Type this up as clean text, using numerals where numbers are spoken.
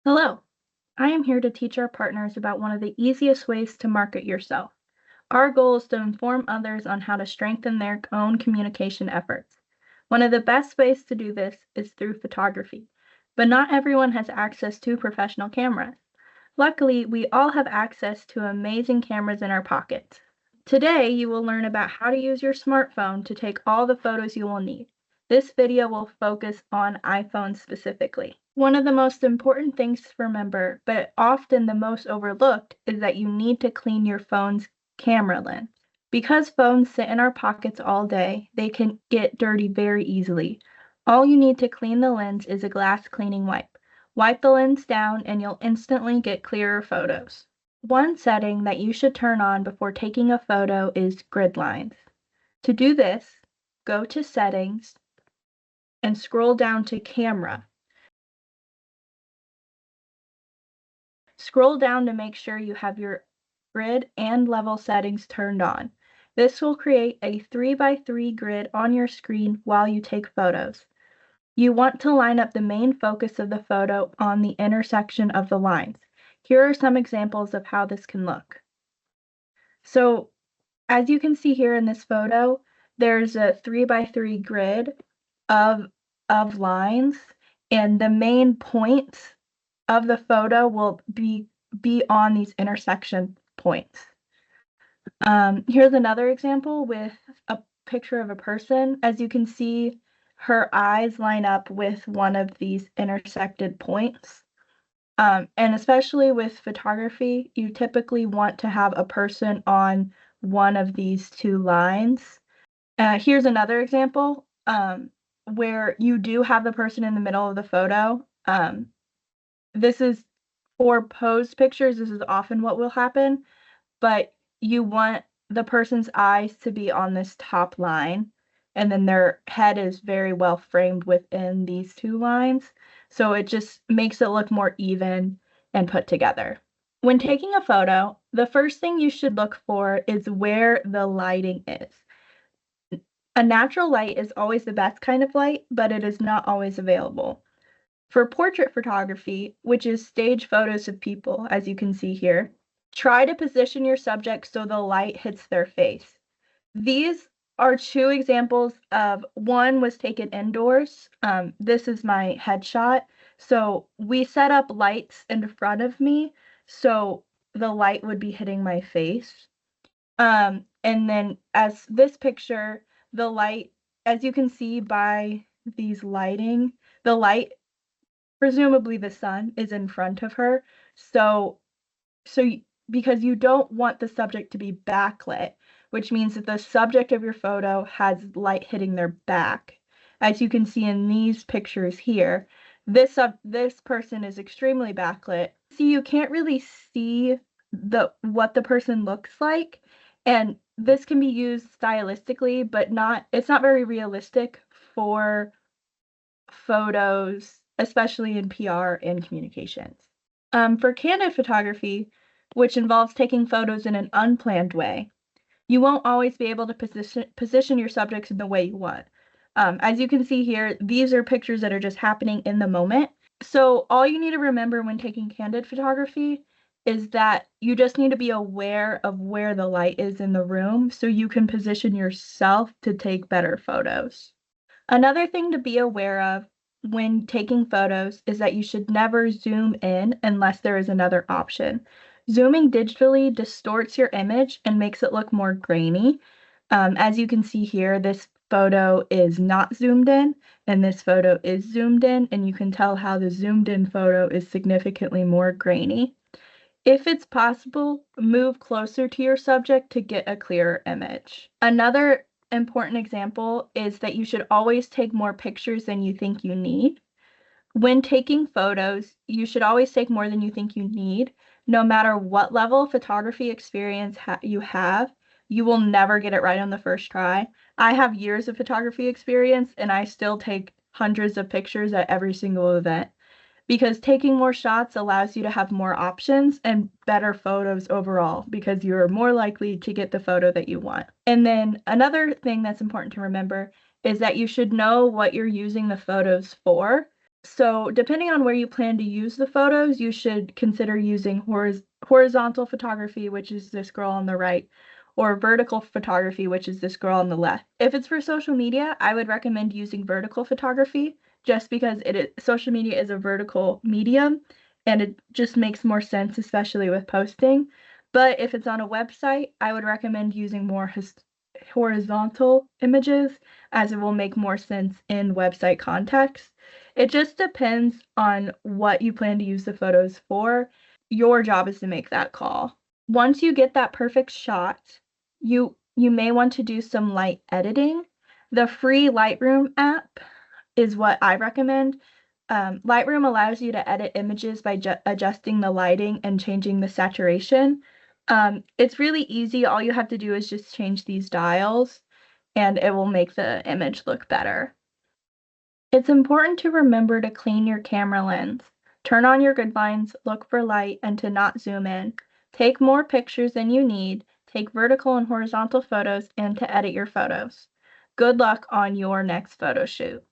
Hello, I am here to teach our partners about one of the easiest ways to market yourself. Our goal is to inform others on how to strengthen their own communication efforts. One of the best ways to do this is through photography, but not everyone has access to professional cameras. Luckily, we all have access to amazing cameras in our pockets. Today, you will learn about how to use your smartphone to take all the photos you will need. This video will focus on iPhones specifically. One of the most important things to remember, but often the most overlooked, is that you need to clean your phone's camera lens. Because phones sit in our pockets all day, they can get dirty very easily. All you need to clean the lens is a glass cleaning wipe. Wipe the lens down and you'll instantly get clearer photos. One setting that you should turn on before taking a photo is grid lines. To do this, go to Settings and scroll down to Camera. Scroll down to make sure you have your grid and level settings turned on. This will create a 3x3 grid on your screen while you take photos. You want to line up the main focus of the photo on the intersection of the lines. Here are some examples of how this can look. So, as you can see here in this photo, there's a 3x3 grid of lines, and the main points of the photo will be on these intersection points. Here's another example with a picture of a person. As you can see, her eyes line up with one of these intersected points. And especially with photography, you typically want to have a person on one of these two lines. Here's another example where you do have the person in the middle of the photo. This is for pose pictures, this is often what will happen, but you want the person's eyes to be on this top line, and then their head is very well framed within these two lines, so it just makes it look more even and put together. When taking a photo, the first thing you should look for is where the lighting is. A natural light is always the best kind of light, but it is not always available. For portrait photography, which is stage photos of people, as you can see here, try to position your subject so the light hits their face. These are two examples of one was taken indoors. This is my headshot. So we set up lights in front of me so the light would be hitting my face. And then as this picture, the light, as you can see by these lighting, the light, presumably the sun, is in front of her. Because you don't want the subject to be backlit, which means that the subject of your photo has light hitting their back. As you can see in these pictures here, this person is extremely backlit. See, you can't really see what the person looks like, and this can be used stylistically, but it's not very realistic for photos, especially in PR and communications. For candid photography, which involves taking photos in an unplanned way, you won't always be able to position your subjects in the way you want. As you can see here, these are pictures that are just happening in the moment. So all you need to remember when taking candid photography is that you just need to be aware of where the light is in the room so you can position yourself to take better photos. Another thing to be aware of when taking photos is that you should never zoom in unless there is another option. Zooming digitally distorts your image and makes it look more grainy. As you can see here, this photo is not zoomed in, and this photo is zoomed in, and you can tell how the zoomed in photo is significantly more grainy. If it's possible, move closer to your subject to get a clearer image. Another important example is that you should always take more pictures than you think you need. When taking photos, you should always take more than you think you need. No matter what level of photography experience you have, you will never get it right on the first try. I have years of photography experience, and I still take hundreds of pictures at every single event, because taking more shots allows you to have more options and better photos overall, because you're more likely to get the photo that you want. And then another thing that's important to remember is that you should know what you're using the photos for. So depending on where you plan to use the photos, you should consider using horizontal photography, which is this girl on the right, or vertical photography, which is this girl on the left. If it's for social media, I would recommend using vertical photography just because social media is a vertical medium and it just makes more sense, especially with posting. But if it's on a website, I would recommend using more horizontal images as it will make more sense in website context. It just depends on what you plan to use the photos for. Your job is to make that call. Once you get that perfect shot, you may want to do some light editing. The free Lightroom app is what I recommend. Lightroom allows you to edit images by adjusting the lighting and changing the saturation. It's really easy. All you have to do is just change these dials, and it will make the image look better. It's important to remember to clean your camera lens. Turn on your good lines, look for light, and to not zoom in. Take more pictures than you need, take vertical and horizontal photos, and to edit your photos. Good luck on your next photo shoot.